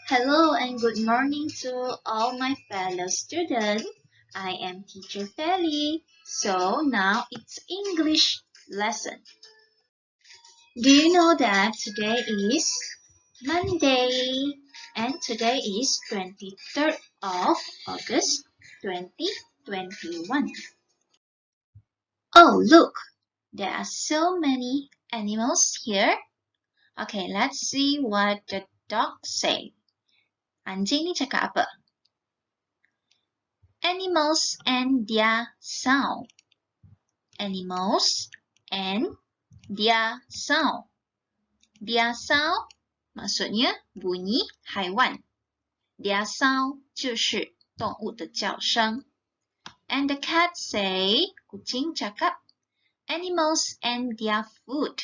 Hello and good morning to all my fellow students. I am Teacher Feli. So now it's English lesson. Do you know that today is Monday and today is 23rd of August 2021. Oh, look, there are so many animals here. Okay, let's see what the dog say. Anjing ni cakap apa? Animals and their sound. Animals and their sound. Their sound maksudnya bunyi haiwan. Their sound 就是动物的叫声。And the cat say, kucing cakap, animals and their food.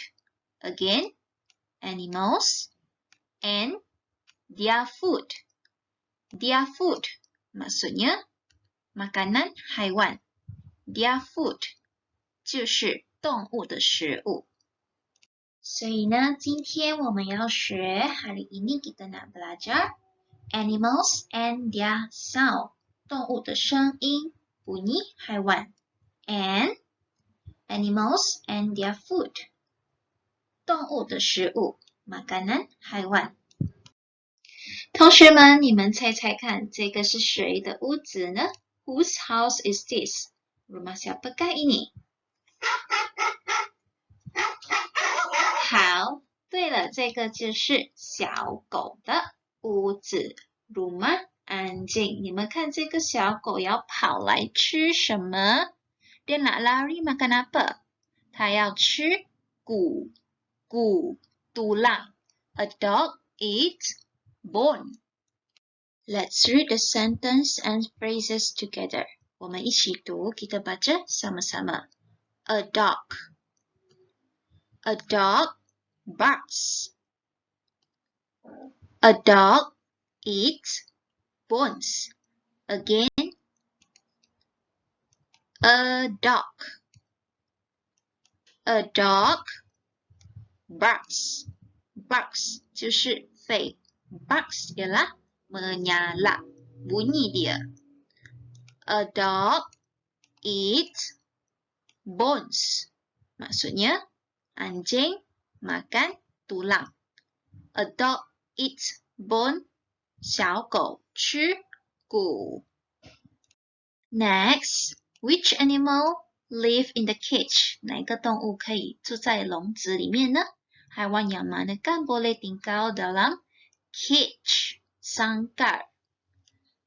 Again, animals and their food. Their food maksudnya makanan haiwan ，their food 就是动物的食物。所以呢，今天我们要学 hari ini kita nak belajar animals and their sound 动物的声音 bunyi haiwan and animals and their food 动物的食物 makanan haiwan。同学们，你们猜猜看，这个是谁的屋子呢？ Whose house is this? Rumah siapakah ini? 好，对了，这个就是小狗的屋子。Rumah anjing。你们看这个小狗要跑来吃什么？ Dia nak lari makan apa? 它要吃骨 tulang. A dog eats bone. Let's read the sentence and phrases together. 我们一起读，kita baca sama-sama. A dog barks. A dog eats bones. Again, a dog barks. Barks 就是吠 barks ialah menyalak bunyi dia. A dog eats bones. Maksudnya anjing makan tulang. A dog eats bone. 小狗吃骨。Next, which animal live in the cage? 哪个动物可以住在笼子里面呢？ Haiwan yang mana kan boleh tinggal dalam cage, sangkar.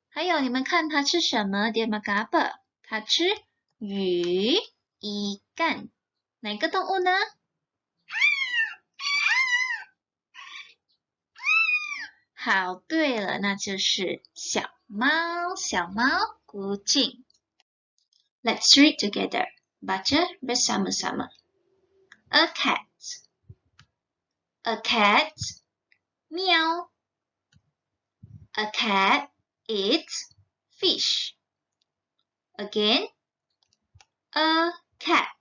还有你们看它吃什么？ Dia makan apa? 它吃鱼 ikan. 哪个动物呢？好，对了，那就是小猫，kucing. Let's read together. Baca bersama-sama. A cat, meow. A cat eats fish. Again, a cat,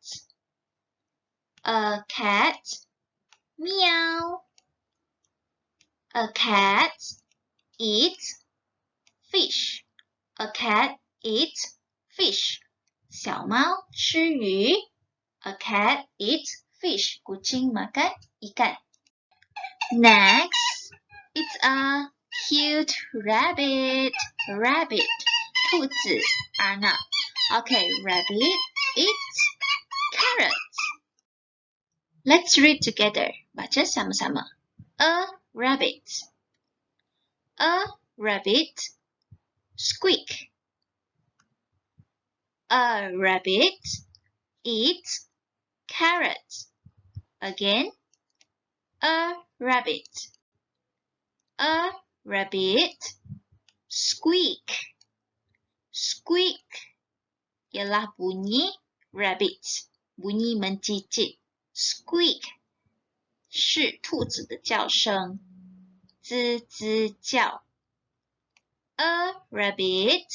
meow. A cat eats fish. A cat eats fish. 小猫吃鱼。A cat eats fish. Kucing makan ikan. Next, it's a cute rabbit. Rabbit, 兔子 anak. Okay, rabbit eats carrots. Let's read together. Baca sama-sama. A rabbit, squeak. A rabbit eats carrots. Again, a rabbit, squeak. Squeak ialah bunyi rabbit, bunyi menggigit. Squeak 是兔子的叫声，吱吱叫。A rabbit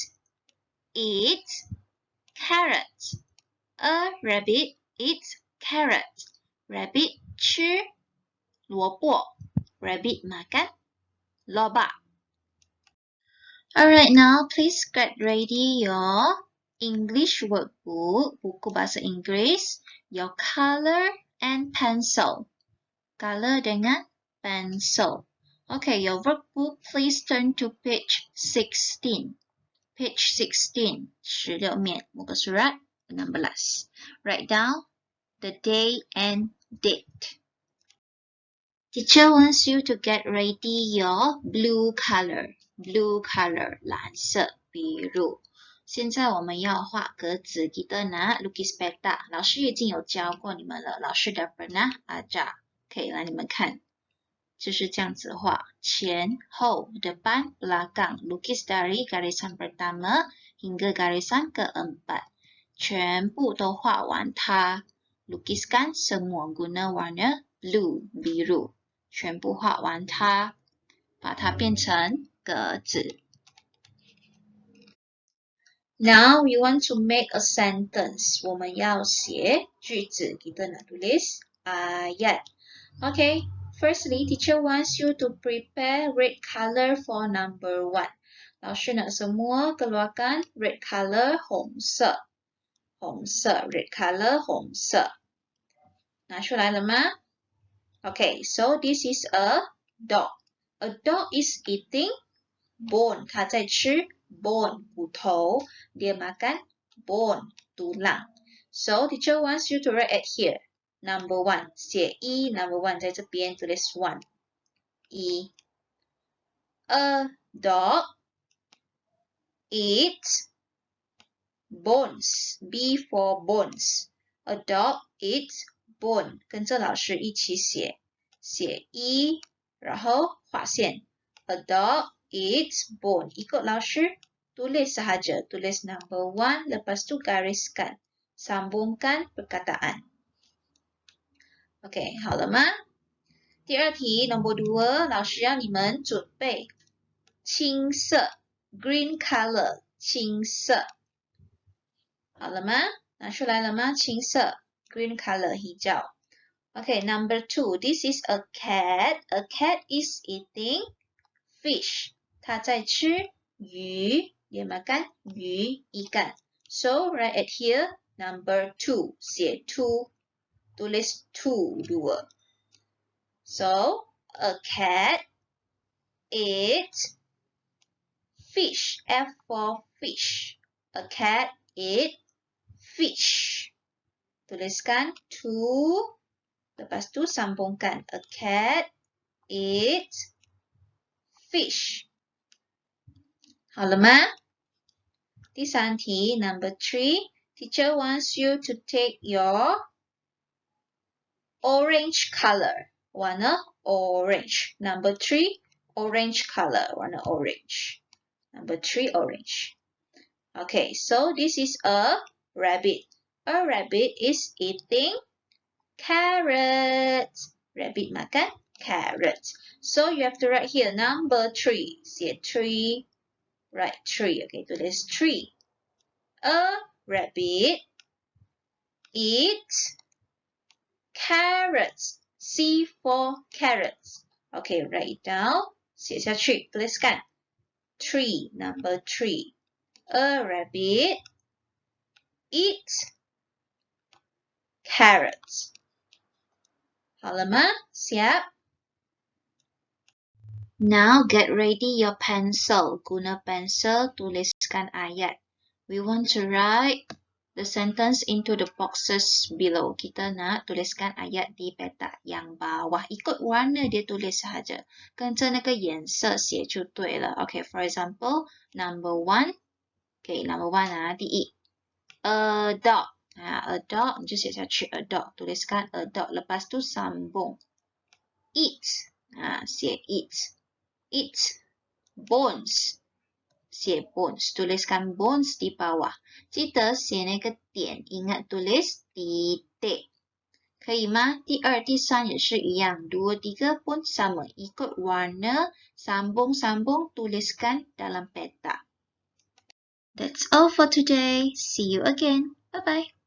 eats carrots. A rabbit eats carrots. Rabbit 吃萝卜 Rabbit makan lobak. Alright, now please get ready your English workbook, buku bahasa Inggeris, your color and pencil. Color dengan pencil. Okay, your workbook, please turn to page 16. Page 16, 16面, muka surat 16. Write down the day and date. Teacher wants you to get ready your blue color. Blue color, 蓝色, biru. 现在我们要画格子, kita nak lukis peta. 老师已经有教过你们了，老师dah pernah ajar. 可以来你们看，就是这样子画，前后depan belakang, lukis dari garisan pertama hingga garisan keempat. 全部都画完它， lukiskan semua guna warna blue, biru. 全部画完它，把它变成格子。Now we want to make a sentence. 我们要写句子， kita nak tulis ayat. Okay, firstly, teacher wants you to prepare red color for number 1. 老师nak semua keluarkan red color 红色，红色 red color 红色。拿出来了吗？ Okay, so this is a dog. A dog is eating bone. 它在吃 bone 骨头， dia makan bone tulang. So teacher wants you to write at here. Number 1, 写一 number 1在这边 tulis 1. 一 A dog eats bones. B for bones. A dog eats bone. 跟着老师一起写，写一，然后划线。A dog eats bone. Ikut 老师 tulis sahaja. Tulis number 1, lepas tu gariskan. Sambungkan perkataan. OK, 好了吗？第二题 nombor 2， 老师要你们准备青色 green color 青色。好了吗？拿出来了吗？青色 green color hijau. OK, number 2, this is a cat. A cat is eating fish. 它在吃鱼 dia makan 鱼 ikan. So write at here number 2, 写 2. Tulis 2, 2. So, a cat eats fish. F for fish. A cat eats fish. Tuliskan 2. Lepas tu sambungkan. A cat eats fish. 好了吗？第三题 number 3. Teacher wants you to take your orange color. Warna orange. Number 3, orange color. Warna orange. Number 3, orange. Okay, so this is a rabbit. A rabbit is eating carrots. Rabbit makan carrots. So you have to write here number 3. Say 3. Write 3. Okay, tulis 3. A rabbit eats carrots. C for carrots. Okay, write it down. 写下去，tuliskan 3, number 3. A rabbit eats carrots. 好了吗？siap? Now get ready your pencil. Guna pencil, tuliskan ayat. We want to write the sentence into the boxes below. Kita nak tuliskan ayat di peta yang bawah. Ikut warna dia tulis sahaja. 跟着那个颜色写就对了。Okay, for example, number 1. Okay, number 1 啊，第一。A dog. A dog, 你就写下去 a dog. Tuliskan a dog. Lepas tu sambung. Eats.写eats. Eats bones. 写 bones. Tuliskan bones di bawah. 记得写那个点 ingat tulis titik. 可以吗？第2、第3也是一样。2、3 pun sama. Ikut warna, sambung-sambung, tuliskan dalam peta. That's all for today. See you again. Bye-bye.